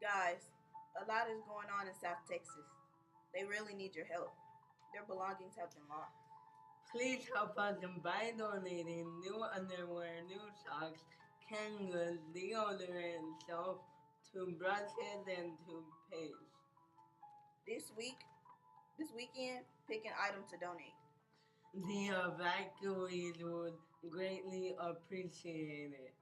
Guys, a lot is going on in South Texas. They really need your help. Their belongings have been lost. Please help us by donating new underwear, new socks, canned goods, deodorant, soap, toothbrushes, and toothpaste. This week, this weekend, pick an item to donate. The evacuees would greatly appreciate it.